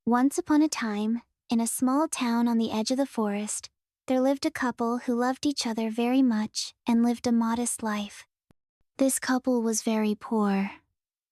Once upon a time, in a small town on the edge of the forest, there lived a couple who loved each other very much and lived a modest life. This couple was very poor,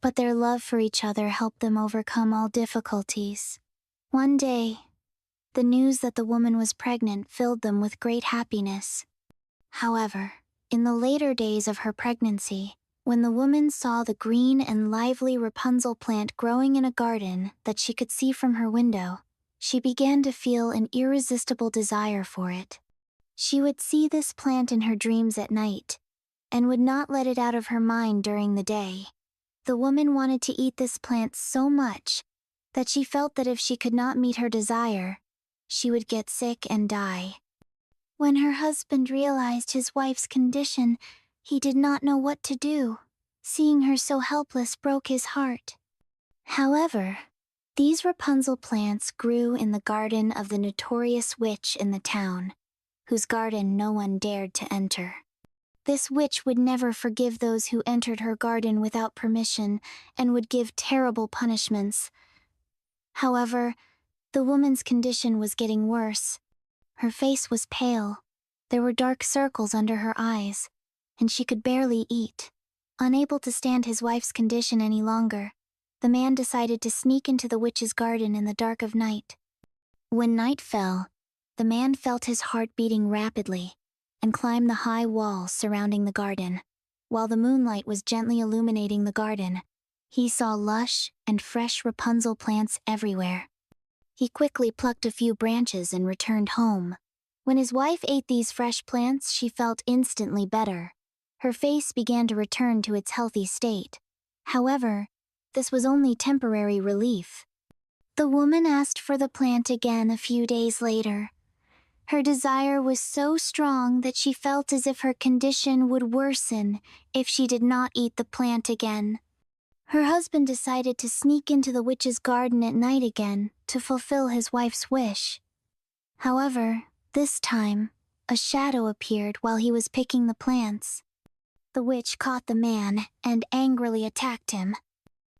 but their love for each other helped them overcome all difficulties. One day, the news that the woman was pregnant filled them with great happiness. However, in the later days of her pregnancy, when the woman saw the green and lively Rapunzel plant growing in a garden that she could see from her window, she began to feel an irresistible desire for it. She would see this plant in her dreams at night, and would not let it out of her mind during the day. The woman wanted to eat this plant so much that she felt that if she could not meet her desire, she would get sick and die. When her husband realized his wife's condition, he did not know what to do. Seeing her so helpless broke his heart. However, these Rapunzel plants grew in the garden of the notorious witch in the town, whose garden no one dared to enter. This witch would never forgive those who entered her garden without permission and would give terrible punishments. However, the woman's condition was getting worse. Her face was pale, there were dark circles under her eyes, and she could barely eat. Unable to stand his wife's condition any longer, the man decided to sneak into the witch's garden in the dark of night. When night fell, the man felt his heart beating rapidly and climbed the high walls surrounding the garden. While the moonlight was gently illuminating the garden, he saw lush and fresh Rapunzel plants everywhere. He quickly plucked a few branches and returned home. When his wife ate these fresh plants, she felt instantly better. Her face began to return to its healthy state. However, this was only temporary relief. The woman asked for the plant again a few days later. Her desire was so strong that she felt as if her condition would worsen if she did not eat the plant again. Her husband decided to sneak into the witch's garden at night again to fulfill his wife's wish. However, this time, a shadow appeared while he was picking the plants. The witch caught the man and angrily attacked him.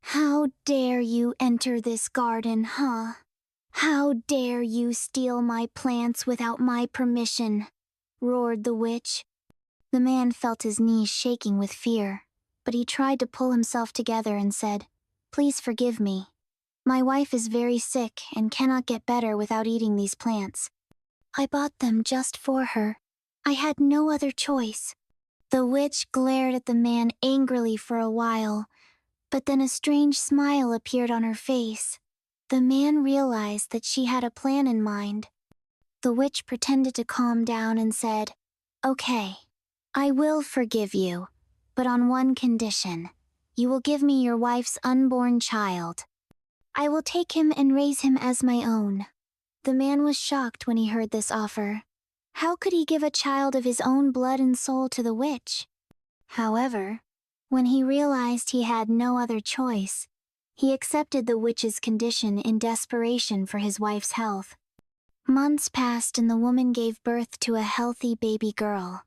"How dare you enter this garden, huh? How dare you steal my plants without my permission?" roared the witch. The man felt his knees shaking with fear, but he tried to pull himself together and said, "Please forgive me. My wife is very sick and cannot get better without eating these plants. I bought them just for her. I had no other choice." The witch glared at the man angrily for a while, but then a strange smile appeared on her face. The man realized that she had a plan in mind. The witch pretended to calm down and said, "Okay, I will forgive you, but on one condition. You will give me your wife's unborn child. I will take him and raise him as my own." The man was shocked when he heard this offer. How could he give a child of his own blood and soul to the witch? However, when he realized he had no other choice, he accepted the witch's condition in desperation for his wife's health. Months passed and the woman gave birth to a healthy baby girl.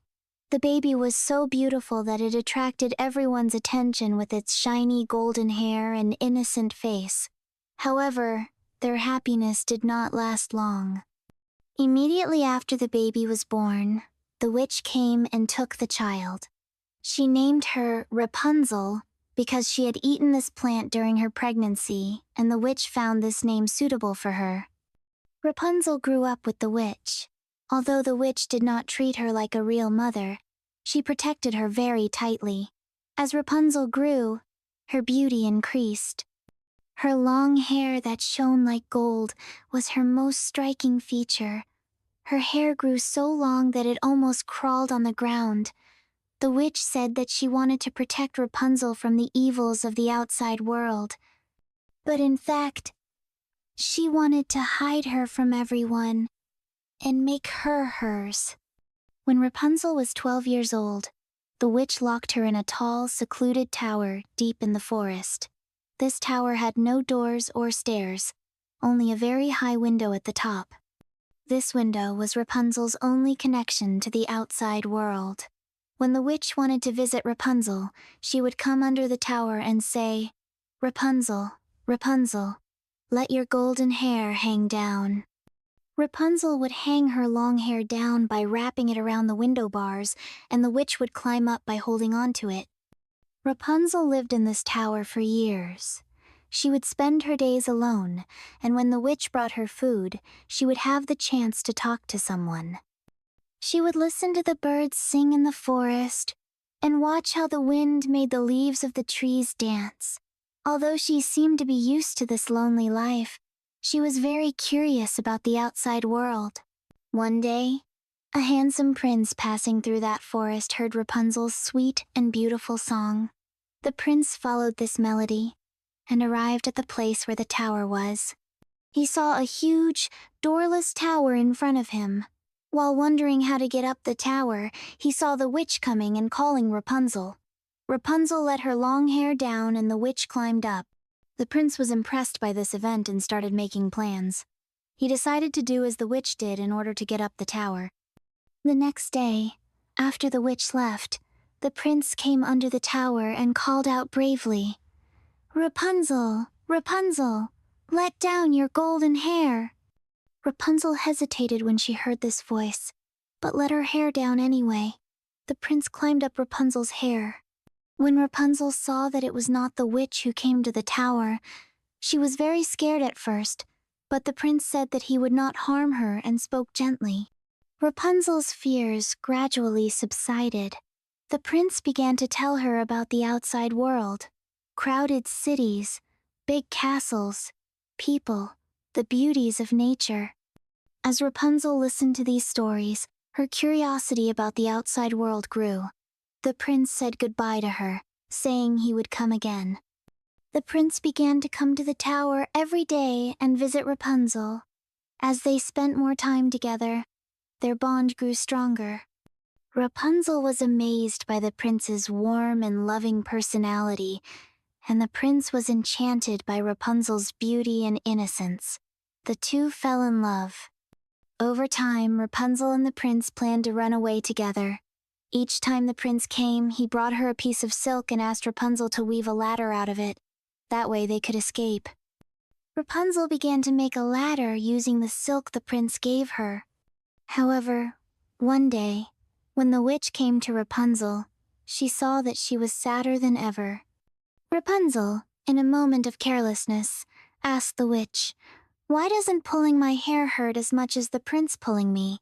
The baby was so beautiful that it attracted everyone's attention with its shiny golden hair and innocent face. However, their happiness did not last long. Immediately after the baby was born, the witch came and took the child. She named her Rapunzel because she had eaten this plant during her pregnancy, and the witch found this name suitable for her. Rapunzel grew up with the witch. Although the witch did not treat her like a real mother, she protected her very tightly. As Rapunzel grew, her beauty increased. Her long hair that shone like gold was her most striking feature. Her hair grew so long that it almost crawled on the ground. The witch said that she wanted to protect Rapunzel from the evils of the outside world. But in fact, she wanted to hide her from everyone and make her hers. When Rapunzel was 12 years old, the witch locked her in a tall, secluded tower deep in the forest. This tower had no doors or stairs, only a very high window at the top. This window was Rapunzel's only connection to the outside world. When the witch wanted to visit Rapunzel, she would come under the tower and say, "Rapunzel, Rapunzel, Let your golden hair hang down." Rapunzel would hang her long hair down by wrapping it around the window bars, and the witch would climb up by holding on to it. Rapunzel lived in this tower for years. She would spend her days alone, and when the witch brought her food, she would have the chance to talk to someone. She would listen to the birds sing in the forest, and watch how the wind made the leaves of the trees dance. Although she seemed to be used to this lonely life, she was very curious about the outside world. One day, a handsome prince passing through that forest heard Rapunzel's sweet and beautiful song. The prince followed this melody and arrived at the place where the tower was. He saw a huge, doorless tower in front of him. While wondering how to get up the tower, he saw the witch coming and calling Rapunzel. Rapunzel let her long hair down and the witch climbed up. The prince was impressed by this event and started making plans. He decided to do as the witch did in order to get up the tower. The next day, after the witch left, the prince came under the tower and called out bravely, "Rapunzel, Rapunzel, let down your golden hair." Rapunzel hesitated when she heard this voice, but let her hair down anyway. The prince climbed up Rapunzel's hair. When Rapunzel saw that it was not the witch who came to the tower, she was very scared at first, but the prince said that he would not harm her and spoke gently. Rapunzel's fears gradually subsided. The prince began to tell her about the outside world, crowded cities, big castles, people, the beauties of nature. As Rapunzel listened to these stories, her curiosity about the outside world grew. The prince said goodbye to her, saying he would come again. The prince began to come to the tower every day and visit Rapunzel. As they spent more time together, their bond grew stronger. Rapunzel was amazed by the prince's warm and loving personality, and the prince was enchanted by Rapunzel's beauty and innocence. The two fell in love. Over time, Rapunzel and the prince planned to run away together. Each time the prince came, he brought her a piece of silk and asked Rapunzel to weave a ladder out of it. That way they could escape. Rapunzel began to make a ladder using the silk the prince gave her. However, one day, when the witch came to Rapunzel, she saw that she was sadder than ever. Rapunzel, in a moment of carelessness, asked the witch, "Why doesn't pulling my hair hurt as much as the prince pulling me?"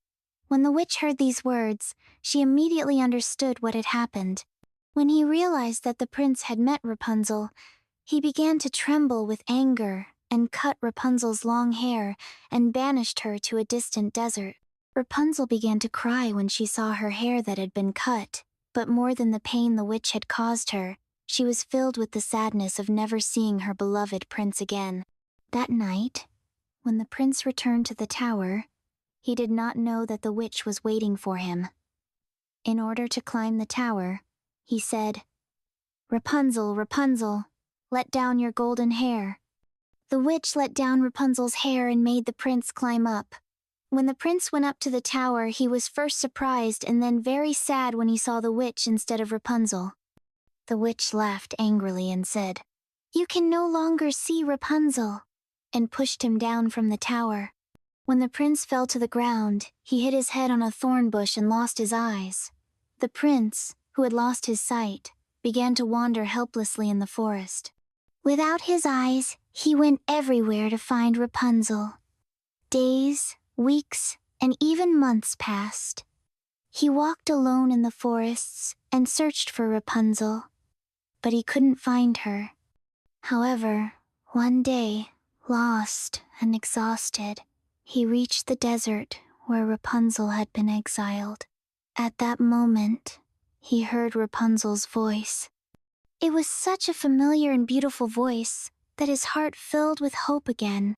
When the witch heard these words, she immediately understood what had happened. When he realized that the prince had met Rapunzel, he began to tremble with anger and cut Rapunzel's long hair and banished her to a distant desert. Rapunzel began to cry when she saw her hair that had been cut, but more than the pain the witch had caused her, she was filled with the sadness of never seeing her beloved prince again. That night, when the prince returned to the tower, he did not know that the witch was waiting for him. In order to climb the tower, he said, "Rapunzel, Rapunzel, let down your golden hair." The witch let down Rapunzel's hair and made the prince climb up. When the prince went up to the tower, he was first surprised and then very sad when he saw the witch instead of Rapunzel. The witch laughed angrily and said, "You can no longer see Rapunzel," and pushed him down from the tower. When the prince fell to the ground, he hit his head on a thorn bush and lost his eyes. The prince, who had lost his sight, began to wander helplessly in the forest. Without his eyes, he went everywhere to find Rapunzel. Days, weeks, and even months passed. He walked alone in the forests and searched for Rapunzel, but he couldn't find her. However, one day, lost and exhausted, he reached the desert where Rapunzel had been exiled. At that moment, he heard Rapunzel's voice. It was such a familiar and beautiful voice that his heart filled with hope again.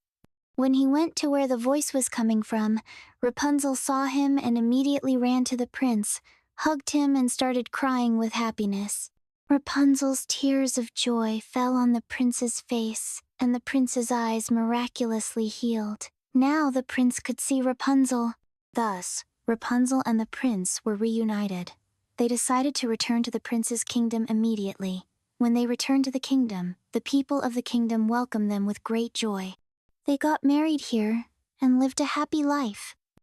When he went to where the voice was coming from, Rapunzel saw him and immediately ran to the prince, hugged him and started crying with happiness. Rapunzel's tears of joy fell on the prince's face, and the prince's eyes miraculously healed. Now the prince could see Rapunzel. Thus, Rapunzel and the prince were reunited. They decided to return to the prince's kingdom immediately. When they returned to the kingdom, the people of the kingdom welcomed them with great joy. They got married here and lived a happy life.